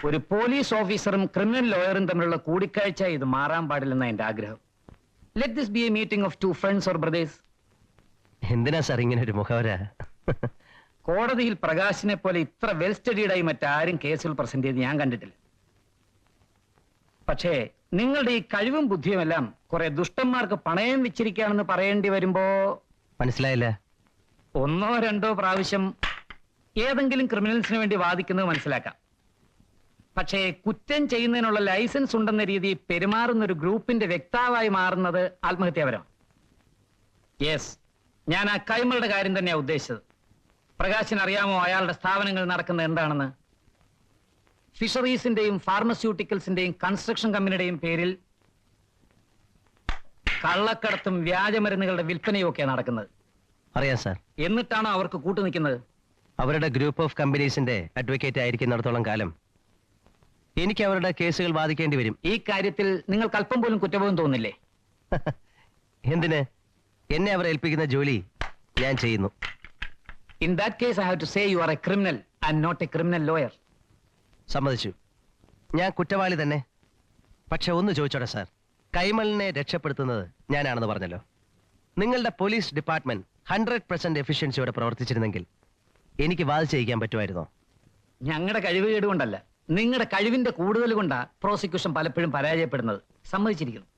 ഒരു പോലീസ് ഓഫീസറും ക്രിമിനൽ ലോയറും തമ്മിലുള്ള കൂടിക്കാഴ്ച ഇത് മാറാൻ പാടില്ലെന്ന എന്റെ ആഗ്രഹം. Let this B A meeting of two friends or brothers. എന്തിനാ സാർ ഇങ്ങനെ ഒരു മുഖവര? കോടതിയിൽ പ്രകാശിനെ പോലെ ഇത്ര വെൽ സ്റ്റഡീഡായി മറ്റാരും കേസുകൾ പ്രസന്റ് ചെയ്ത് ഞാൻ കണ്ടിട്ടില്ല. പക്ഷേ നിങ്ങളുടെ ഈ കഴിവും ബുദ്ധിയുമെല്ലാം കുറെ ദുഷ്ടന്മാർക്ക് പണയം വെച്ചിരിക്കുകയാണെന്ന് പറയേണ്ടി വരുമ്പോ മനസ്സിലായില്ല. ഒന്നോ രണ്ടോ പ്രാവശ്യം ഏതെങ്കിലും ക്രിമിനൽസിന് വേണ്ടി വാദിക്കുന്നത് മനസ്സിലാക്കാം. പക്ഷേ കുറ്റം ചെയ്യുന്നതിനുള്ള ലൈസൻസ് ഉണ്ടെന്ന രീതിയിൽ പെരുമാറുന്ന ഒരു ഗ്രൂപ്പിന്റെ വ്യക്താവായി മാറുന്നത് ആത്മഹത്യാപരമാണ്. യെസ്, ഞാൻ ആ കൈമളുടെ കാര്യം തന്നെയാണ് ഉദ്ദേശിച്ചത്. പ്രകാശിന് അറിയാമോ അയാളുടെ സ്ഥാപനങ്ങൾ നടക്കുന്നത് എന്താണെന്ന്? ഫിഷറീസിന്റെയും ഫാർമസ്യൂട്ടിക്കൽസിന്റെയും കൺസ്ട്രക്ഷൻ കമ്പനിയുടെയും പേരിൽ കള്ളക്കടത്തും വ്യാജമരുന്നുകളുടെ വിൽപ്പനയും ഒക്കെയാണ് നടക്കുന്നത്. അറിയാം സാർ. എന്നിട്ടാണോ അവർക്ക് കൂട്ടുനിൽക്കുന്നത്? അവരുടെ ഗ്രൂപ്പ് ഓഫ് കമ്പനീസിന്റെ അഡ്വക്കേറ്റ് ആയിരിക്കുന്നിടത്തോളം കാലം എനിക്ക് അവരുടെ കേസുകൾ വാദിക്കേണ്ടി വരും. ഈ കാര്യത്തിൽ നിങ്ങൾക്ക് അല്പം പോലും കുറ്റബോധം തോന്നില്ലേ? എന്തിന്? എന്നെ അവർ ഏൽപ്പിക്കുന്ന ജോലി ഞാൻ ചെയ്യുന്നു. In that case, I have to say you are a criminal and not a criminal lawyer. സമ്മതിച്ചു, ഞാൻ കുറ്റവാളി തന്നെ. പക്ഷെ ഒന്ന് ചോദിച്ചോട്ടെ സാർ, കൈമളിനെ രക്ഷപ്പെടുത്തുന്നത് ഞാനാണെന്ന് പറഞ്ഞല്ലോ. നിങ്ങളുടെ പോലീസ് ഡിപ്പാർട്ട്മെന്റ് 100% എഫിഷ്യൻസിയോടെ പ്രവർത്തിച്ചിരുന്നെങ്കിൽ എനിക്ക് വാദിച്ച് ജയിക്കാൻ പറ്റുമായിരുന്നോ? ഞങ്ങളുടെ കഴിവ് കേടുകൊണ്ടല്ല, നിങ്ങളുടെ കഴിവിന്റെ കൂടുതൽ കൊണ്ടാ പ്രോസിക്യൂഷൻ പലപ്പോഴും പരാജയപ്പെടുന്നത്. സമ്മതിച്ചിരിക്കുന്നു.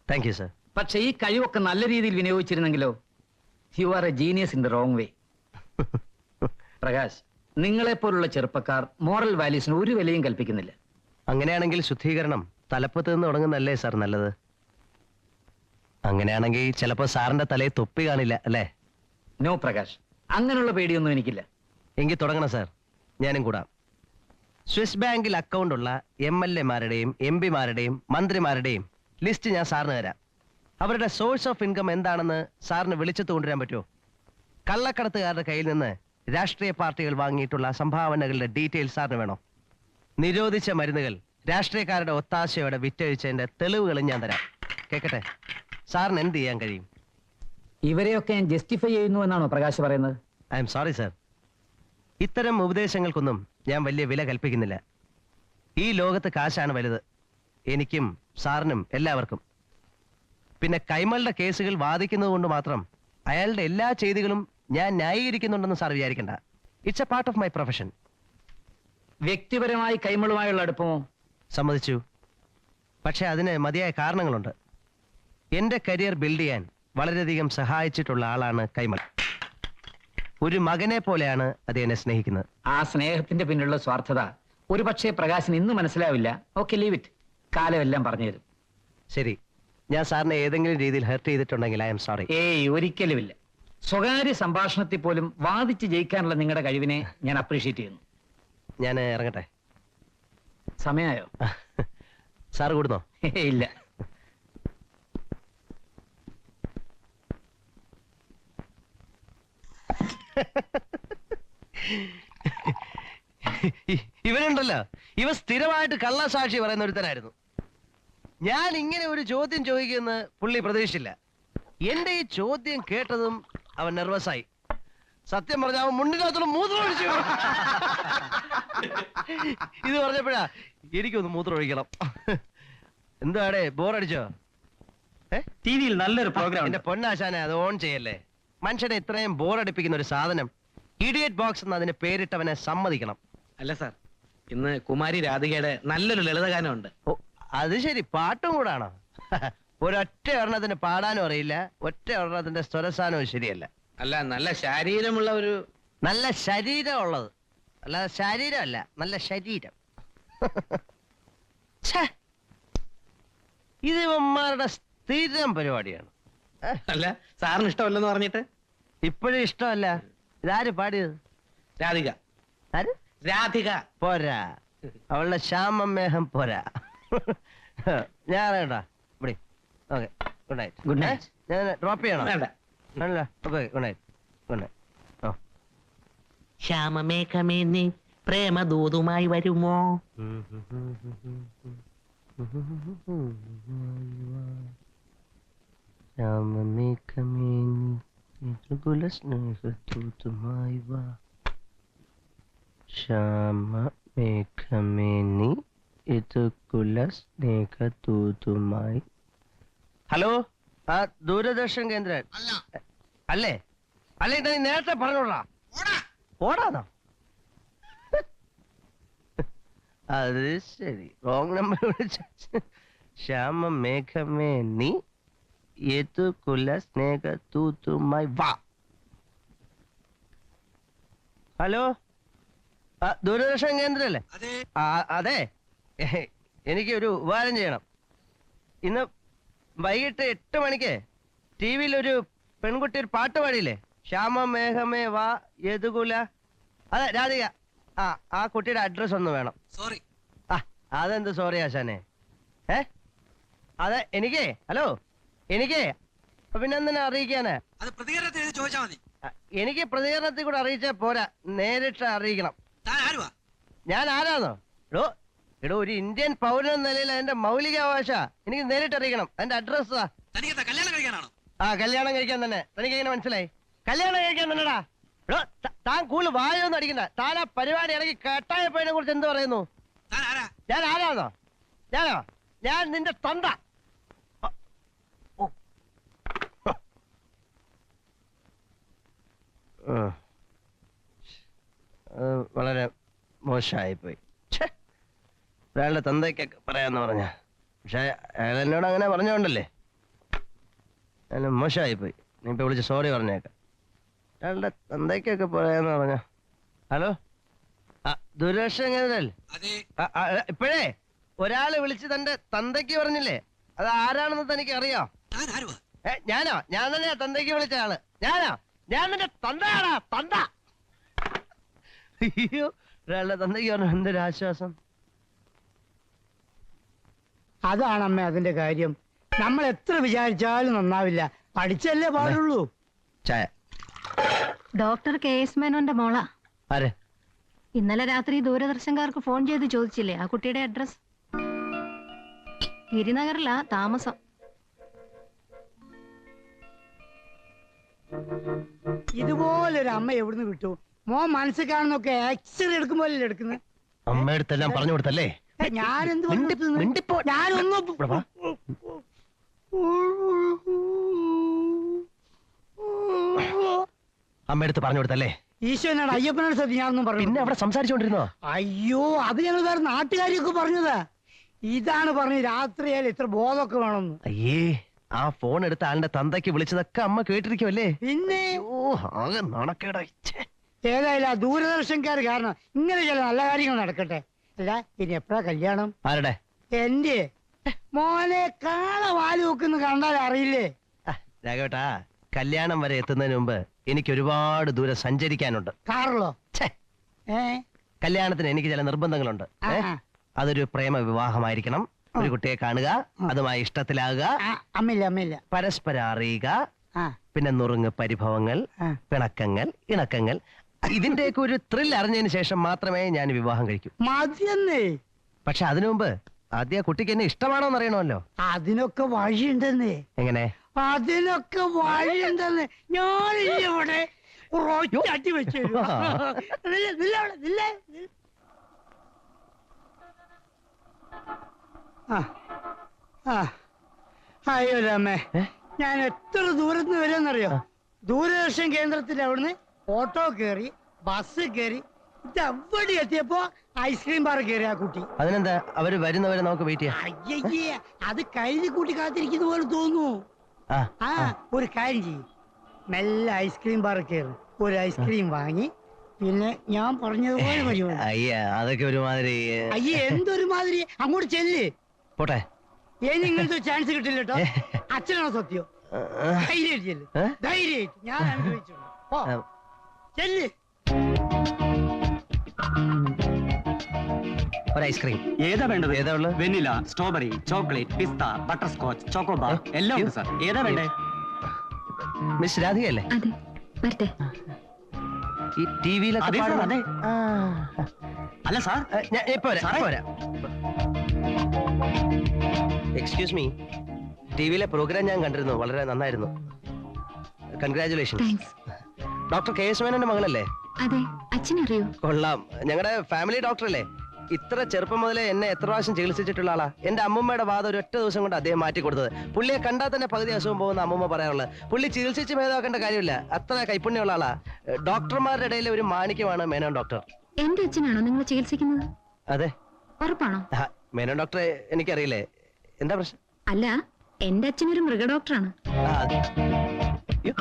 Thank you sir. പക്ഷെ ഈ കഴിവൊക്കെ നല്ല രീതിയിൽ വിനിയോഗിച്ചിരുന്നെങ്കിലോ? You are a genius in the wrong way. Prakash, നിങ്ങളെപ്പോലുള്ള ചെറുപ്പക്കാർ മോറൽ വാല്യൂസിന് ഒരു വിലയും കൽപ്പിക്കുന്നില്ല. അങ്ങനെയാണെങ്കിൽ ശുദ്ധീകരണം തലപ്പത്ത് നിന്ന് തുടങ്ങുന്നല്ലേ സാർ നല്ലത്? അങ്ങനെയാണെങ്കിൽ ചിലപ്പോ സാറിന്റെ തലയിൽ തൊപ്പി കാണില്ല അല്ലേ? നോ പ്രകാശ്, അങ്ങനെയുള്ള പേടിയൊന്നും എനിക്കില്ല. എങ്കിൽ തുടങ്ങണം സാർ, ഞാനും കൂടാം. സ്വിസ് ബാങ്കിൽ അക്കൗണ്ട് ഉള്ള MLA-മാരുടെയും MP-മാരുടെയും മന്ത്രിമാരുടെയും ലിസ്റ്റ് ഞാൻ സാറിന് തരാം. അവരുടെ സോഴ്സ് ഓഫ് ഇൻകം എന്താണെന്ന് സാറിന് വിളിച്ചെത്തു കൊണ്ടുവരാൻ പറ്റുമോ? കള്ളക്കടത്തുകാരുടെ കയ്യിൽ നിന്ന് രാഷ്ട്രീയ പാർട്ടികൾ വാങ്ങിയിട്ടുള്ള സംഭാവനകളുടെ ഡീറ്റെയിൽസ് സാറിന് വേണോ? നിരോധിച്ച മരുന്നുകൾ രാഷ്ട്രീയക്കാരുടെ ഒത്താശയോടെ വിറ്റഴിച്ചതിന്റെ തെളിവുകളും ഞാൻ തരാം. കേക്കട്ടെ, സാറിന് എന്ത് ചെയ്യാൻ കഴിയും? ഇവരെയൊക്കെ ഞാൻ ജസ്റ്റിഫൈ ചെയ്യുന്നു എന്നാണോ പ്രകാശ് പറയുന്നത്? ഐ എം സോറി സാർ, ഇത്തരം ഉപദേശങ്ങൾക്കൊന്നും ഞാൻ വലിയ വില കൽപ്പിക്കുന്നില്ല. ഈ ലോകത്ത് കാശാണ് വലുത്, എനിക്കും സാറിനും എല്ലാവർക്കും. പിന്നെ കൈമളുടെ കേസുകൾ വാദിക്കുന്നത് കൊണ്ട് മാത്രം അയാളുടെ എല്ലാ ചെയ്തികളും ഞാൻ ന്യായീകരിക്കുന്നുണ്ടെന്ന് സാർ വിചാരിക്കണ്ട. It's A part of my profession. വ്യക്തിപരമായി കൈമളുമായുള്ള അടുപ്പമോ? സമ്മതിച്ചു, പക്ഷെ അതിന് മതിയായ കാരണങ്ങളുണ്ട്. എന്റെ കരിയർ ബിൽഡ് ചെയ്യാൻ വളരെയധികം സഹായിച്ചിട്ടുള്ള ആളാണ് കൈമൾ. ഒരു മകനെ പോലെയാണ് അത് എന്നെ സ്നേഹിക്കുന്നത്. ആ സ്നേഹത്തിന്റെ പിന്നിലുള്ള സ്വാർത്ഥത ഒരു പക്ഷേ പ്രകാശിന് ഇന്ന് മനസ്സിലാവില്ല. Okay, leave it. കാലം എല്ലാം പറഞ്ഞുതരും. ശരി, ഞാൻ സാറിനെ ഏതെങ്കിലും രീതിയിൽ ഹെർട്ട് ചെയ്തിട്ടുണ്ടെങ്കിൽ ഐ എം സോറി. ഏയ്, ഒരിക്കലുമില്ല. സ്വകാര്യ സംഭാഷണത്തിൽ പോലും വാദിച്ച് ജയിക്കാനുള്ള നിങ്ങളുടെ കഴിവിനെ ഞാൻ അപ്രീഷിയേറ്റ് ചെയ്യുന്നു. ഞാൻ ഇറങ്ങട്ടെ. സമയമായോ? സാർ കൂടുന്നോ? ഇല്ല. ഇവനുണ്ടല്ലോ, ഇവ സ്ഥിരമായിട്ട് കള്ളസാക്ഷി പറയുന്ന ഒരുത്തനായിരുന്നു. ഞാൻ ഇങ്ങനെ ഒരു ചോദ്യം ചോദിക്കുമെന്ന് പുള്ളി പ്രതീക്ഷിച്ചില്ല. എന്റെ ഈ ചോദ്യം കേട്ടതും അവൻ നെർവസായി. സത്യം പറഞ്ഞ അവൻ മുണ്ടിനകത്തോളം മൂത്രം ഒഴിച്ചു. ഇത് പറഞ്ഞപ്പോഴാ എനിക്കൊന്ന് മൂത്രം ഒഴിക്കണം. എന്താടേ, ബോറടിച്ചോ? ടിവിയിൽ നല്ലൊരു പ്രോഗ്രാം. എന്റെ പൊന്നാശാനെ, അത് ഓൺ ചെയ്യല്ലേ. മനുഷ്യനെ ഇത്രയും ബോറടിപ്പിക്കുന്ന ഒരു സാധനം. ഇഡിയറ്റ് ബോക്സ് എന്ന് അതിന് പേരിട്ടവനെ സമ്മതിക്കണം. അല്ല സാർ, ഇന്ന് കുമാരി രാധികയുടെ നല്ലൊരു ലളിതഗാനമുണ്ട്. ഓ, അത് ശരി, പാട്ടും കൂടാണോ? ഒരൊറ്റ ഒരെണ്ണത്തിന് പാടാനും അറിയില്ല, ഒറ്റ ഒരെണ്ണത്തിന്റെ സ്വരസാനവും ശരിയല്ല. അല്ല, നല്ല ശാരീരമുള്ള ഒരു... നല്ല ശരീരം ഉള്ളത്, അല്ലാതെ ശരീരമല്ല, നല്ല ശരീരം. ഇത് ഇവന്മാരുടെ സ്ഥിരം പരിപാടിയാണ്. അല്ല, സാറിന് ഇഷ്ടമല്ലെന്ന് പറഞ്ഞിട്ട്? ഇപ്പോഴും ഇഷ്ടമല്ല. ഇതാര് പാടിയത്? രാധിക. ആര്? രാധിക. പോരാ, അവളുടെ ശ്യാമമേഹം പോരാ. ഞാൻ കേട്ടാ ഇവിടെ. Okay, good night. Good night. ഞാൻ ഡ്രോപ്പ് ചെയ്യണം? വേണ്ട. Okay, good night. Good night. ഓ, ശ്യാമമേഘമേ നീ പ്രേമദൂതുമായി വരുമോ? ശ്യാമമേഘമേ നീ സ്നേഹദൂതുമായി വാ. ശ്യാമമേഘമേ നീ ഏതുകുല സ്നേഹദൂതുമായി. ഹലോ, ആ ദൂരദർശൻ കേന്ദ്രൻ അല്ലേ? അല്ലേ നീ നേരത്തെ പറഞ്ഞോളാ. ഓടാന്നോ? അത് ശരി, റോങ് നമ്പർ വിളിച്ച. ശ്യാമ മേഘമേ നീ ഏതുകുല സ്നേഹദൂതുമായി വാ. ഹലോ, ദൂരദർശൻ കേന്ദ്രല്ലേ? അതെ, എനിക്ക് ഒരു ഉപകാരം ചെയ്യണം. ഇന്ന് വൈകിട്ട് 8 മണിക്ക് ടി വിയിൽ ഒരു പെൺകുട്ടി ഒരു പാട്ട് പാടിയില്ലേ? ശ്യാമ മേഘമേ വാ യദുകുല. അതെ, രാധിക. ആ കുട്ടിയുടെ അഡ്രസ് ഒന്ന് വേണം. സോറി. അതെന്ത് സോറി ആശാനെ? അതെ, എനിക്ക് ഹലോ, എനിക്ക് പിന്നെ എന്തിനാ അറിയിക്കാന്? അത് പ്രതികരണത്തിൽ എഴുതി ചോദിച്ചാൽ മതി. എനിക്ക് പ്രതികരണത്തിൽ കൂടെ അറിയിച്ചാൽ പോരാ, നേരിട്ട് അറിയിക്കണം. താൻ ആരുവാ? ഞാൻ ആരാന്നോ? എടോ ഒരു ഇന്ത്യൻ പൗരൻ എന്ന നിലയിൽ അതിന്റെ മൗലികാവകാശ എനിക്ക് നേരിട്ട് അറിയിക്കണം. അതിന്റെ അഡ്രസ്. തനിക്ക് കല്യാണം കഴിക്കാനാണോ? കല്യാണം കഴിക്കാൻ തന്നെ. തനിക്ക് എങ്ങനെ മനസ്സിലായി? കല്യാണം കഴിക്കാൻ തന്നെടാ. എടോ താൻ കൂടുതൽ വായൊന്നും അടിക്കണ്ട. താൻ ആ പരിപാടി ഇറങ്ങി കെട്ടായപ്പോതിനെ കുറിച്ച് എന്ത് പറയുന്നു? താൻ ആരാ? ഞാൻ ആരാന്നോ? ഞാൻ നിന്റെ തന്ത. വളരെ മോശമായിപ്പോയി. ഒരാളുടെ തന്തയ്ക്കൊക്കെ പറയാന്ന് പറഞ്ഞ, പക്ഷെ അയാൾ എന്നോട് അങ്ങനെ പറഞ്ഞോണ്ടല്ലേ മോശമായിപ്പോയി. നീ ഇപ്പൊ വിളിച്ച് സോറി പറഞ്ഞേക്കാം. ഒരാളുടെ തന്തയ്ക്കൊക്കെ പറയാന്ന് പറഞ്ഞ. ഹലോ, ദൂരദർശൻ കേന്ദ്രല്ലേ? ഇപ്പോഴേ ഒരാള് വിളിച്ച് തന്റെ തന്തയ്ക്ക് പറഞ്ഞില്ലേ? അത് ആരാണെന്ന് തനിക്ക് അറിയോ? ഞാനോ? ഞാൻ തന്നെയാ തന്തയ്ക്ക് വിളിച്ച ആള്. ഞാൻ നിന്റെ തന്തയാടാ, തന്ത. അയ്യോ, ഒരാളുടെ തന്തയ്ക്ക് പറഞ്ഞു. എന്തൊരു ആശ്വാസം. അതാണമ്മേ അതിന്റെ കാര്യം. നമ്മൾ എത്ര വിചാരിച്ചാലും നന്നാവില്ല. പഠിച്ചല്ലേ പാടുള്ളൂ. ചായ. ഡോക്ടർ KS മേനോന്റെ മോളാ. ആരെ? ഇന്നലെ രാത്രി ദൂരദർശൻകാർക്ക് ഫോൺ ചെയ്ത് ചോദിച്ചില്ലേ ആ കുട്ടിയുടെ അഡ്രസ്? ഗിരിനഗറിലാ താമസം. ഇതുപോലൊരു അമ്മ എവിടുന്ന് കിട്ടു? മോൻ മനസ്സിൽ കാണുന്നൊക്കെ എക്സ്റേ എടുക്കുമ്പോഴല്ലേ എടുക്കുന്നത്? അമ്മയടുത്തെല്ലാം പറഞ്ഞു കൊടുത്തല്ലേ? ഞാനെന്ത് അമ്മയടുത്ത് പറഞ്ഞു കൊടുത്തല്ലേ? ഈശോനാണ് അയ്യപ്പനോട് സത്യം ഞാനൊന്നും പറഞ്ഞു. പിന്നെ അവിടെ സംസാരിച്ചോണ്ടിരുന്നോ? അയ്യോ, അത് ഞങ്ങൾ വേറെ നാട്ടുകാരിയൊക്കെ പറഞ്ഞതാ. ഇതാണ് പറഞ്ഞത് രാത്രിയായാലും ഇത്ര ബോധമൊക്കെ വേണമെന്ന്. അയ്യേ, ആ ഫോൺ എടുത്ത ആളുടെ തന്തയ്ക്ക് വിളിച്ചതൊക്കെ അമ്മ കേട്ടിരിക്കുമല്ലേ? പിന്നെ ആകെ നാണക്കേടാ. ഏതായാലും ആ ദൂരദർശൻകാർ കാരണം ഇങ്ങനെ ചില നല്ല കാര്യങ്ങൾ നടക്കട്ടെ. അല്ല, ഇനി എപ്പോഴാ കല്യാണം? ആരുടെ? എന്റെ മോനെ കാള വാല് വെക്കുന്ന കണ്ടാൽ അറിയില്ലേ? രാഘവേട്ടാ, കല്യാണം വരെ എത്തുന്നതിന് മുമ്പ് എനിക്ക് ഒരുപാട് ദൂരം സഞ്ചരിക്കാനുണ്ട്. കാറിലോ? കല്യാണത്തിന് എനിക്ക് ചില നിർബന്ധങ്ങളുണ്ട്. അതൊരു പ്രേമ വിവാഹമായിരിക്കണം. ഒരു കുട്ടിയെ കാണുക, അതുമായി ഇഷ്ടത്തിലാകുക, അമ്മയില്ല പരസ്പരം അറിയുക, പിന്നെ നുറുങ്ങ് പരിഭവങ്ങൾ, പിണക്കങ്ങൾ, ഇണക്കങ്ങൾ, ഇതിന്റെയൊക്കെ ഒരു ത്രിൽ അറിഞ്ഞതിന് ശേഷം മാത്രമേ ഞാൻ വിവാഹം കഴിക്കൂ. മതിയെന്നേ. പക്ഷെ അതിനു മുമ്പ് ആദ്യം കുട്ടിക്ക് എന്നെ ഇഷ്ടമാണോന്ന് അറിയണമല്ലോ. അതിനൊക്കെ വഴിയുണ്ടെന്നേ. എങ്ങനെ? അതിനൊക്കെ വഴിയുണ്ടെന്ന്. ഞാനില്ല ഇവിടെ അടി വെച്ചു. അയ്യോ രാമേ, ഞാൻ എത്ര ദൂരത്തുനിന്ന് വരുമെന്നറിയോ? ദൂരദർശൻ കേന്ദ്രത്തിൽ അവിടുന്ന് ഓട്ടോ കയറി, ബസ് കയറി, ഇതെവിടെ എത്തിയപ്പോ ഐസ്ക്രീം ബാർ കയറി ആ കുട്ടി. അതിനെന്താ, അവര് വരുന്നവരെ നമുക്ക് വെയിറ്റ് ചെയ്യാം. അയ്യേ, അത് കഴുതി കൂട്ടി കാത്തിരിക്കുന്ന പോലെ തോന്നുന്നു. ഒരു കാര്യം ചെയ്യും, മെല്ലെ ഐസ്ക്രീം ബാർ കയറി ഒരു ഐസ്ക്രീം വാങ്ങി, പിന്നെ ഞാൻ പറഞ്ഞതുപോലെ പരിപാടി. അയ്യ, അതൊക്കെ ഒരുമാതിരി. അയ്യേ, എന്തൊരു മാതിരി. അങ്ങോട്ട് ചെല്ല്. പോട്ടെ, ഇനി ഇങ്ങനത്തെ ചാൻസ് കിട്ടില്ല കേട്ടോ. അച്ഛനാണോ സത്യം? ധൈര്യമായിട്ട് ചെല്ല്, ധൈര്യമായിട്ട്. ഞാൻ അനുഭവിച്ചു. ചെല്ല്. ഒരു ഐസ്ക്രീം. ഏതാ വേണ്ടത്? ഏതാ ഉള്ളത്? വെനില, സ്ട്രോബെറി, ചോക്ലേറ്റ്, പിസ്ത, ബട്ടർ സ്കോച്ച്, ചോക്കോബാർ എല്ലാം ഉണ്ട് സാർ. ഏതാ വേണ്ടേ? മിസ് രാധികയല്ലേ? അതെ, വരട്ടെ. ഈ ടിവിയിലൊക്കെ അതെ സാർ, അതെ. അല്ല സാർ, എക്സ്ക്യൂസ് മീ, ടിവിയിലെ പ്രോഗ്രാം ഞാൻ കണ്ടിരുന്നു, വളരെ നന്നായിരുന്നു. കൺഗ്രാറ്റുലേഷൻസ്. താങ്ക്സ്. ഡോക്ടർ KS മേനോന്റെ മകളല്ലേ? അതെ, അച്ഛനറിയോ? കൊള്ളാം. ഞങ്ങളുടെ ഫാമിലി ഡോക്ടർ അല്ലേ? ഇത്ര ചെറുപ്പം മുതലേ എന്നെ എത്ര പ്രാവശ്യം ചികിത്സിച്ചിട്ടുള്ള ആളാ. എന്റെ അമ്മൂമ്മയുടെ വാദം ഒരു ഒറ്റ ദിവസം കൊണ്ട് അദ്ദേഹം മാറ്റി കൊടുത്തത്. പുള്ളിയെ കണ്ടാൽ തന്നെ പകുതി അസുഖം പോകുന്ന അമ്മൂമ്മ പറയാനുള്ളത്. പുള്ളി ചികിത്സിച്ച് ഭേദമാക്കേണ്ട കാര്യമില്ല, അത്ര കൈപ്പുണ്യമുള്ള ആളാ. ഡോക്ടർമാരുടെ ഇടയിൽ ഒരു മാണിക്യമാണ് മേനോൻ ഡോക്ടർ. എന്റെ അച്ഛനാണോ നിങ്ങൾ ചികിത്സിക്കുന്നത്? അതെ. ഉറപ്പാണോ? മേനോൻ ഡോക്ടറെ എനിക്കറിയില്ലേ, എന്താ പ്രശ്നം? അല്ല, എന്റെ അച്ഛനൊരു മൃഗ ഡോക്ടറാണ്. യ്യോ.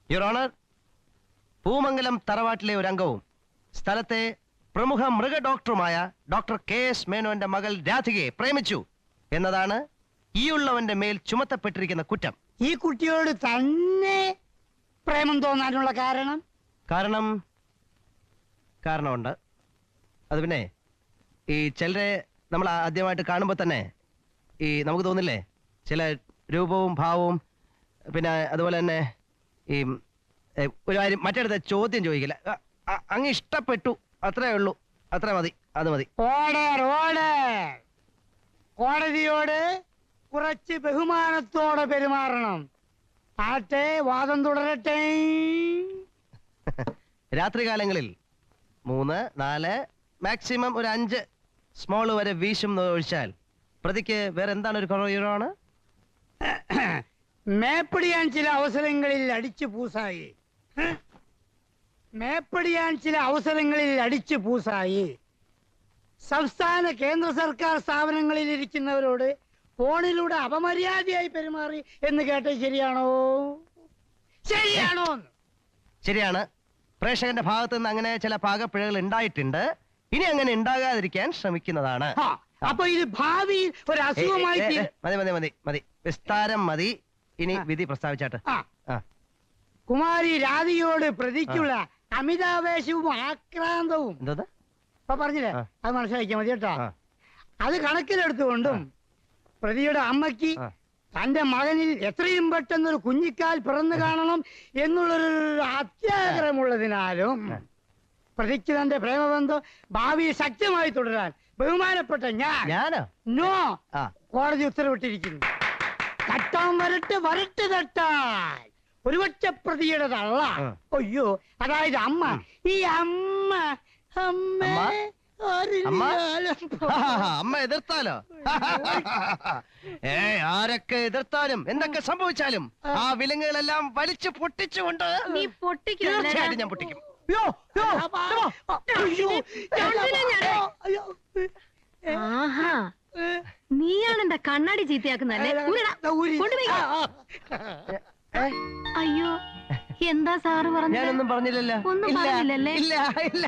യുവർ ഓണർ, പൂമംഗലം തറവാട്ടിലെ ഒരു അംഗവും സ്ഥലത്തെ പ്രമുഖ മൃഗ ഡോക്ടറുമായ ഡോക്ടർ KS മേനോന്റെ മകൾ രാധികയെ പ്രേമിച്ചു എന്നതാണ് ഈ ഉള്ളവന്റെ മേൽ ചുമത്തപ്പെട്ടിരിക്കുന്ന കുറ്റം. ഈ കുട്ടിയോട് തന്നെ പ്രേമം തോന്നാനുള്ള കാരണമുണ്ട്. അത് പിന്നെ ഈ ചിലരെ നമ്മൾ ആദ്യമായിട്ട് കാണുമ്പോൾ തന്നെ ഈ നമുക്ക് തോന്നില്ലേ, ചില രൂപവും ഭാവവും, പിന്നെ അതുപോലെ തന്നെ ഈ ഒരു കാര്യം മറ്റടുത്ത ചോദ്യം ചോദിക്കില്ല, അങ്ങ് ഇഷ്ടപ്പെട്ടു, അത്രേ ഉള്ളൂ, അത്ര മതി, അത് മതി. Order order. കോടതിയോട് കുറച്ച് ബഹുമാനത്തോടെ പെരുമാറണം. ആട്ടെ, വാദം തുടരട്ടെ. രാത്രികാലങ്ങളിൽ 3, 4 മാക്സിമം ഒരു 5 സ്മോള് വരെ വീശും ഒഴിച്ചാൽ പ്രതിക്ക് വേറെ എന്താണ് ഒരു കുറവാണ്? മേപ്പടിയാൻ ചില അവസരങ്ങളിൽ അടിച്ചു പൂസായി സംസ്ഥാന കേന്ദ്ര സർക്കാർ സ്ഥാപനങ്ങളിൽ ഇരിക്കുന്നവരോട് ഫോണിലൂടെ അപമര്യാദയായി പെരുമാറി എന്ന് കേട്ടത് ശരിയാണോ? ശരിയാണ്. പ്രേക്ഷകന്റെ ഭാഗത്ത് നിന്ന് അങ്ങനെ ചില പാകപ്പിഴകൾ ഉണ്ടായിട്ടുണ്ട്. ഇനി അങ്ങനെ ഉണ്ടാകാതിരിക്കാൻ ശ്രമിക്കുന്നതാണ്. അപ്പൊ ഇത് ഭാവിയിൽ ഒരു അസുഖമായി മതി, വിസ്താരം മതി. ഇനി വിധി പ്രസ്താവിച്ചാട്ട്. കുമാരി രാധികയോട് പ്രതിക്കുള്ള അമിതാവേശവും ആക്രാന്തവും എന്താ ഇപ്പൊ പറഞ്ഞില്ലേ, അത് മനസ്സിലാക്കിയാൽ മതി കേട്ടോ. അത് കണക്കിലെടുത്തുകൊണ്ടും പ്രതിയുടെ അമ്മയ്ക്ക് തന്റെ മകനിൽ എത്രയും പെട്ടെന്നൊരു കുഞ്ഞിക്കാൽ പിറന്നു കാണണം എന്നുള്ളൊരു അത്യാഗ്രഹമുള്ളതിനാലും പ്രതിക്ക് തന്റെ പ്രേമബന്ധം ഭാവിയിൽ ശക്തമായി തുടരാൻ ബഹുമാനപ്പെട്ട ഞാൻ കോടതി ഉത്തരവിട്ടിരിക്കുന്നു. തട്ടാൻ വരട്ട് തട്ടാൻ ഒരുപക്ഷ പ്രതിയുടെ തള്ള, അയ്യോ അതായത് അമ്മ, ഈ അമ്മ എതിർത്താലോ? ആരൊക്കെ എതിർത്താലും എന്തൊക്കെ സംഭവിച്ചാലും ആ വിലങ്ങുകളെല്ലാം വലിച്ചു പൊട്ടിച്ചുകൊണ്ട് തീർച്ചയായിട്ടും ഞാൻ പൊട്ടിക്കും. നീയാണ് എന്റെ കണ്ണാടി ചീത്തയാക്കുന്നല്ലേ? അയ്യോ, എന്താ സാറ് പറഞ്ഞു? ഞാനൊന്നും പറഞ്ഞില്ലല്ലോ. ഒന്നും പറഞ്ഞില്ലല്ലേ? ഇല്ല